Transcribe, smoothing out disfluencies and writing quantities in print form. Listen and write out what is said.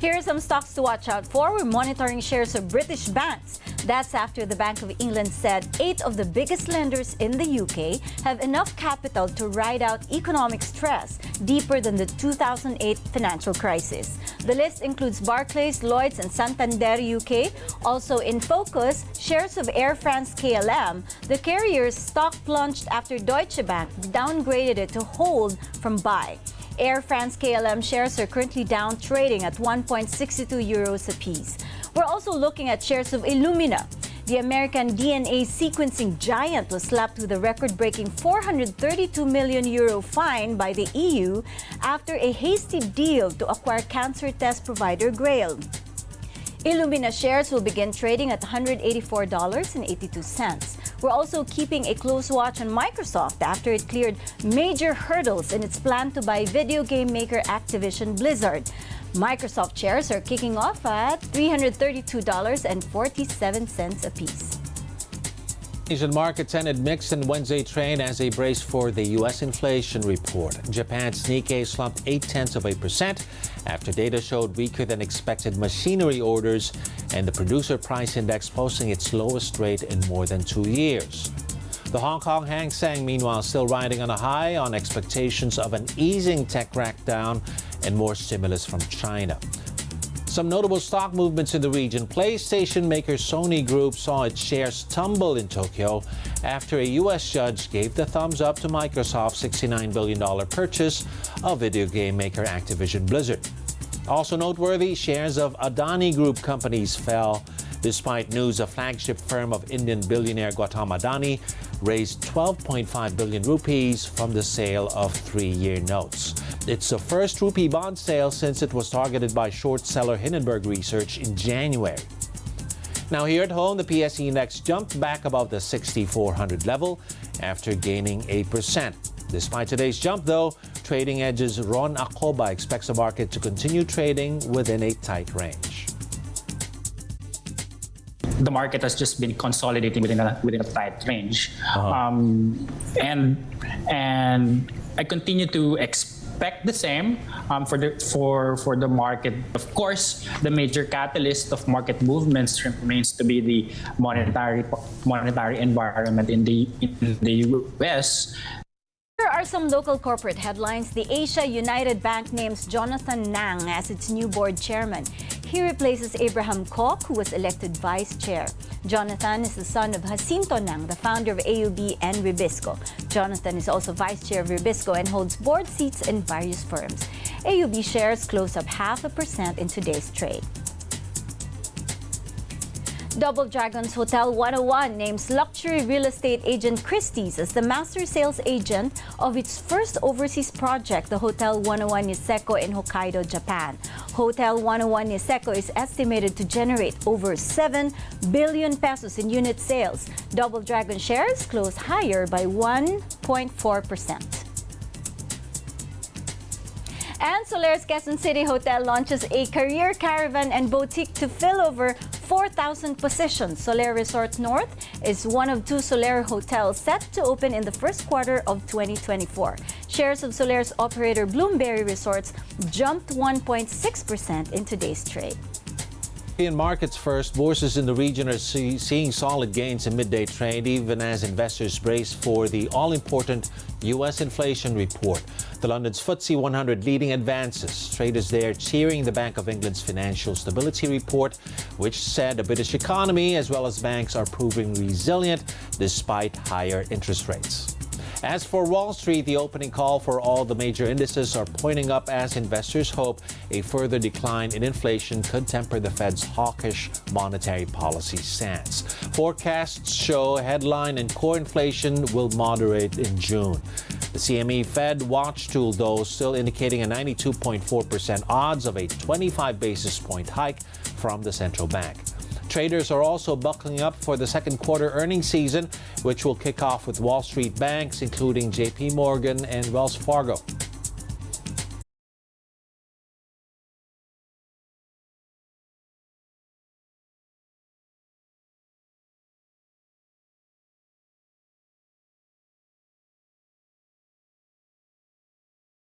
Here are some stocks to watch out for. We're monitoring shares of British banks. That's after the Bank of England said 8 of the biggest lenders in the UK have enough capital to ride out economic stress deeper than the 2008 financial crisis. The list includes Barclays, Lloyds, and Santander UK. Also in focus, shares of Air France-KLM. The carrier's stock plunged after Deutsche Bank downgraded it to hold from buy. Air France-KLM shares are currently down, trading at 1.62 euros apiece. We're also looking at shares of Illumina. The American DNA sequencing giant was slapped with a record-breaking 432 million euro fine by the EU after a hasty deal to acquire cancer test provider Grail. Illumina shares will begin trading at $184.82. We're also keeping a close watch on Microsoft after it cleared major hurdles in its plan to buy video game maker Activision Blizzard. Microsoft shares are kicking off at $332.47 apiece. Asian markets ended mixed in Wednesday trade as they braced for the U.S. inflation report. Japan's Nikkei slumped 0.8% after data showed weaker than expected machinery orders and the producer price index posting its lowest rate in more than 2 years. The Hong Kong Hang Seng, meanwhile, still riding on a high on expectations of an easing tech crackdown and more stimulus from China. Some notable stock movements in the region. PlayStation maker Sony Group saw its shares tumble in Tokyo after a U.S. judge gave the thumbs up to Microsoft's $69 billion purchase of video game maker Activision Blizzard. Also noteworthy, shares of Adani Group companies fell despite news a flagship firm of Indian billionaire Gautam Adani raised 12.5 billion rupees from the sale of 3-year notes. It's the first rupee bond sale since it was targeted by short seller Hindenburg Research in January. Now here at home, the PSE index jumped back above the 6,400 level after gaining 8%. Despite today's jump, though, Trading Edge's Ron Acoba expects the market to continue trading within a tight range. The market has just been consolidating within a tight range, and I continue to expect the same for the market. Of course, the major catalyst of market movements remains to be the monetary environment in the US. Here are some local corporate headlines. The Asia United Bank names Jonathan Nang as its new board chairman. He replaces Abraham Koch, who was elected vice chair. Jonathan is the son of Jacinto Nang, the founder of AUB and Ribisco. Jonathan is also vice chair of Ribisco and holds board seats in various firms. AUB shares close up 0.5% in today's trade. Double Dragon's Hotel 101 names luxury real estate agent Christie's as the master sales agent of its first overseas project, the Hotel 101 Niseko in Hokkaido, Japan. Hotel 101 Niseko is estimated to generate over 7 billion pesos in unit sales. Double Dragon shares close higher by 1.4%. And Solaris Quezon City Hotel launches a career caravan and boutique to fill over 4,000 positions. Solaire Resort North is one of 2 Solaire hotels set to open in the first quarter of 2024. Shares of Solaire's operator Bloomberry Resorts jumped 1.6% in today's trade. European markets first. Bourses in the region are seeing solid gains in midday trade, even as investors brace for the all-important U.S. inflation report. The London's FTSE 100 leading advances. Traders there cheering the Bank of England's financial stability report, which said the British economy as well as banks are proving resilient despite higher interest rates. As for Wall Street, the opening call for all the major indices are pointing up as investors hope a further decline in inflation could temper the Fed's hawkish monetary policy stance. Forecasts show headline and core inflation will moderate in June. The CME Fed Watch tool, though, still indicating a 92.4% odds of a 25 basis point hike from the central bank. Traders are also buckling up for the second quarter earnings season, which will kick off with Wall Street banks, including JP Morgan and Wells Fargo.